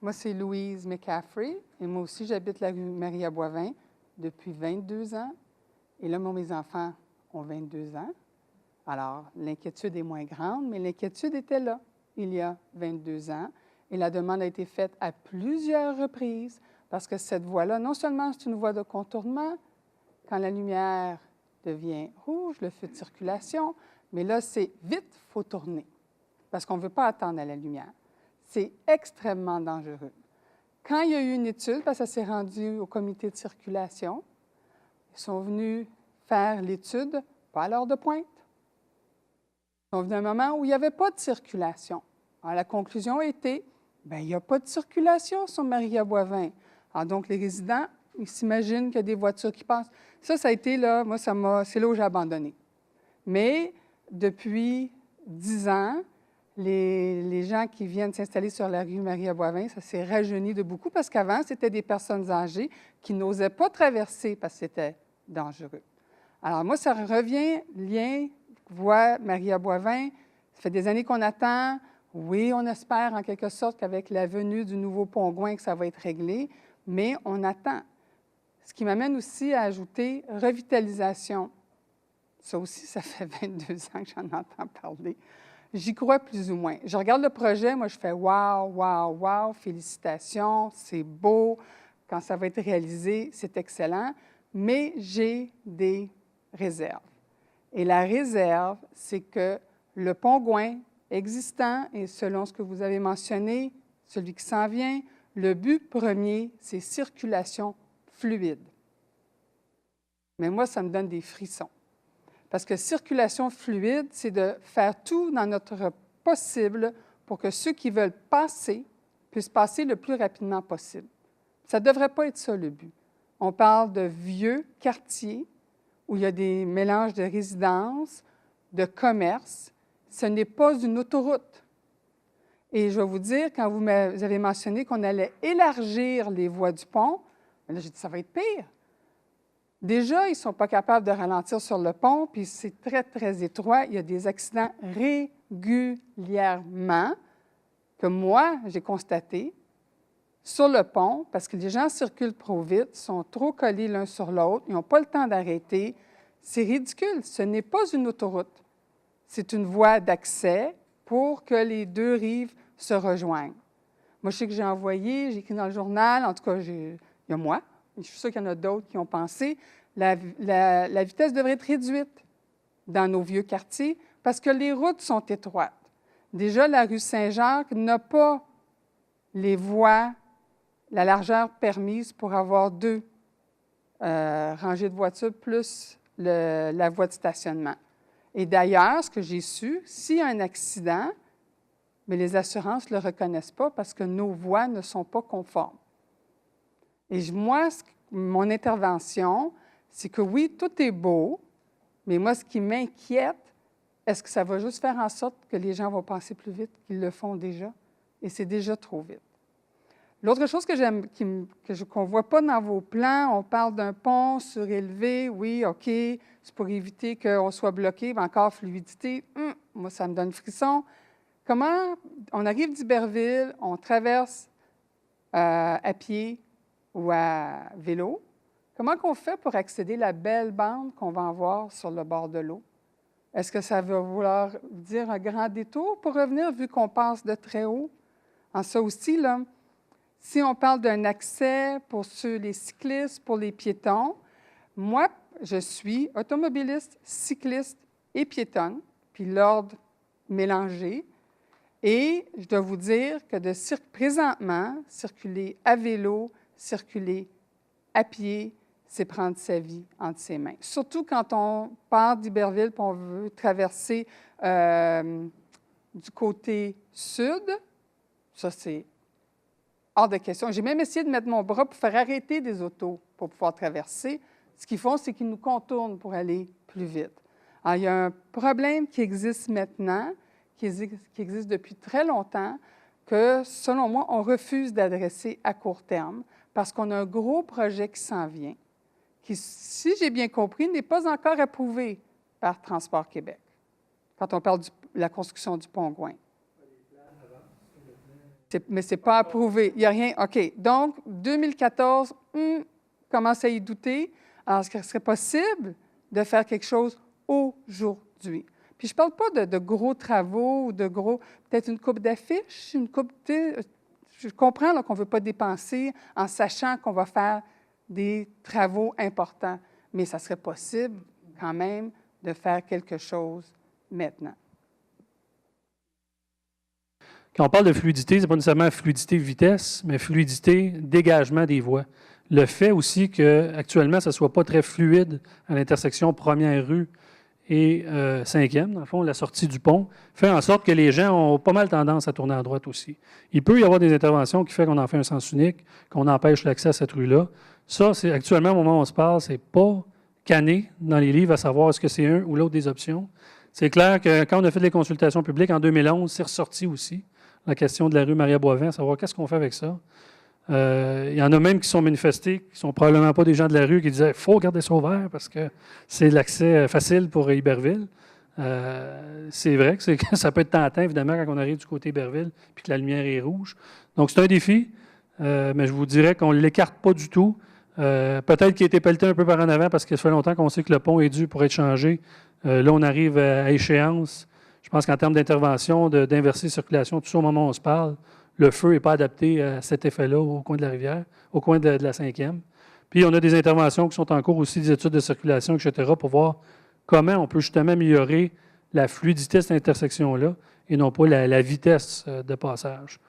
Moi, c'est Louise McCaffrey et moi aussi, j'habite la rue Maria-Boivin depuis 22 ans. Et là, mes enfants ont 22 ans. Alors, l'inquiétude est moins grande, mais l'inquiétude était là il y a 22 ans. Et la demande a été faite à plusieurs reprises parce que cette voie-là, non seulement c'est une voie de contournement, quand la lumière devient rouge, le feu de circulation, mais là, c'est vite, il faut tourner parce qu'on ne veut pas attendre à la lumière. C'est extrêmement dangereux. Quand il y a eu une étude, parce que ça s'est rendu au comité de circulation, ils sont venus faire l'étude, pas à l'heure de pointe. Ils sont venus à un moment où il n'y avait pas de circulation. Alors, la conclusion a été, bien, il n'y a pas de circulation sur Maria-Boivin. Alors, donc, les résidents, ils s'imaginent qu'il y a des voitures qui passent. Ça a été là, moi, c'est là où j'ai abandonné. Mais depuis 10 ans, les gens qui viennent s'installer sur la rue Maria-Boivin, ça s'est rajeuni de beaucoup parce qu'avant, c'était des personnes âgées qui n'osaient pas traverser parce que c'était dangereux. Alors moi, ça revient, lien, voie Maria-Boivin, ça fait des années qu'on attend. Oui, on espère en quelque sorte qu'avec la venue du nouveau pont-Gouin, que ça va être réglé, mais on attend. Ce qui m'amène aussi à ajouter revitalisation. Ça aussi, ça fait 22 ans que j'en entends parler. J'y crois plus ou moins. Je regarde le projet, moi, je fais « wow, wow, wow, félicitations, c'est beau. Quand ça va être réalisé, c'est excellent. » Mais j'ai des réserves. Et la réserve, c'est que le pont-Gouin existant, et selon ce que vous avez mentionné, celui qui s'en vient, le but premier, c'est circulation fluide. Mais moi, ça me donne des frissons. Parce que circulation fluide, c'est de faire tout dans notre possible pour que ceux qui veulent passer puissent passer le plus rapidement possible. Ça ne devrait pas être ça le but. On parle de vieux quartiers où il y a des mélanges de résidences, de commerces. Ce n'est pas une autoroute. Et je vais vous dire, quand vous avez mentionné qu'on allait élargir les voies du pont, là, j'ai dit, ça va être pire. Déjà, ils ne sont pas capables de ralentir sur le pont, puis c'est très, très étroit. Il y a des accidents régulièrement que moi, j'ai constatés sur le pont parce que les gens circulent trop vite, sont trop collés l'un sur l'autre, ils n'ont pas le temps d'arrêter. C'est ridicule. Ce n'est pas une autoroute. C'est une voie d'accès pour que les deux rives se rejoignent. Moi, je sais que j'ai envoyé, j'ai écrit dans le journal, en tout cas, il y a moi, je suis sûre qu'il y en a d'autres qui ont pensé, la vitesse devrait être réduite dans nos vieux quartiers parce que les routes sont étroites. Déjà, la rue Saint-Jacques n'a pas les voies, la largeur permise pour avoir deux rangées de voitures plus la voie de stationnement. Et d'ailleurs, ce que j'ai su, s'il y a un accident, mais les assurances ne le reconnaissent pas parce que nos voies ne sont pas conformes. Et moi, mon intervention, c'est que oui, tout est beau, mais moi, ce qui m'inquiète, est-ce que ça va juste faire en sorte que les gens vont passer plus vite qu'ils le font déjà? Et c'est déjà trop vite. L'autre chose qu'on ne voit pas dans vos plans, on parle d'un pont surélevé, oui, OK, c'est pour éviter qu'on soit bloqué, mais encore fluidité, moi, ça me donne frisson. Comment on arrive d'Iberville, on traverse à pied ou à vélo, comment on fait pour accéder à la belle bande qu'on va avoir sur le bord de l'eau? Est-ce que ça va vouloir dire un grand détour pour revenir, vu qu'on passe de très haut? En ça aussi, là, si on parle d'un accès pour les cyclistes, pour les piétons, moi, je suis automobiliste, cycliste et piétonne, puis l'ordre mélangé. Et je dois vous dire que présentement, circuler à vélo, circuler à pied, c'est prendre sa vie entre ses mains. Surtout quand on part d'Iberville et on veut traverser du côté sud, ça c'est hors de question. J'ai même essayé de mettre mon bras pour faire arrêter des autos pour pouvoir traverser. Ce qu'ils font, c'est qu'ils nous contournent pour aller plus vite. Alors, il y a un problème qui existe maintenant, qui existe depuis très longtemps, que, selon moi, on refuse d'adresser à court terme parce qu'on a un gros projet qui s'en vient, qui, si j'ai bien compris, n'est pas encore approuvé par Transport Québec, quand on parle de la construction du pont Gouin. Mais ce n'est pas approuvé. Il n'y a rien. OK. Donc, 2014, commence à y douter. Alors, est-ce qu'il serait possible de faire quelque chose aujourd'hui? Puis, je ne parle pas de gros travaux ou de gros, peut-être une coupe d'affiches, une coupe de... Je comprends qu'on ne veut pas dépenser en sachant qu'on va faire des travaux importants, mais ça serait possible quand même de faire quelque chose maintenant. Quand on parle de fluidité, ce n'est pas nécessairement fluidité vitesse, mais fluidité dégagement des voies. Le fait aussi qu'actuellement, ça ne soit pas très fluide à l'intersection première rue et 5e, dans le fond, la sortie du pont, fait en sorte que les gens ont pas mal tendance à tourner à droite aussi. Il peut y avoir des interventions qui font qu'on en fait un sens unique, qu'on empêche l'accès à cette rue-là. Ça, c'est actuellement, au moment où on se parle, c'est pas canné dans les livres à savoir est-ce que c'est un ou l'autre des options. C'est clair que quand on a fait des consultations publiques en 2011, c'est ressorti aussi la question de la rue Maria-Boivin, à savoir qu'est-ce qu'on fait avec ça. Il y en a même qui sont manifestés, qui ne sont probablement pas des gens de la rue, qui disaient « il faut garder ça ouvert parce que c'est l'accès facile pour Iberville ». C'est vrai que ça peut être tentant, évidemment, quand on arrive du côté Iberville puis que la lumière est rouge. Donc, c'est un défi, mais je vous dirais qu'on ne l'écarte pas du tout. Peut-être qu'il a été pelleté un peu par en avant parce que ça fait longtemps qu'on sait que le pont est dû pour être changé. Là, on arrive à échéance. Je pense qu'en termes d'intervention, d'inverser circulation, tout ça au moment où on se parle, le feu n'est pas adapté à cet effet-là au coin de la rivière, au coin de la 5e. Puis, on a des interventions qui sont en cours aussi, des études de circulation, etc., pour voir comment on peut justement améliorer la fluidité de cette intersection-là et non pas la vitesse de passage.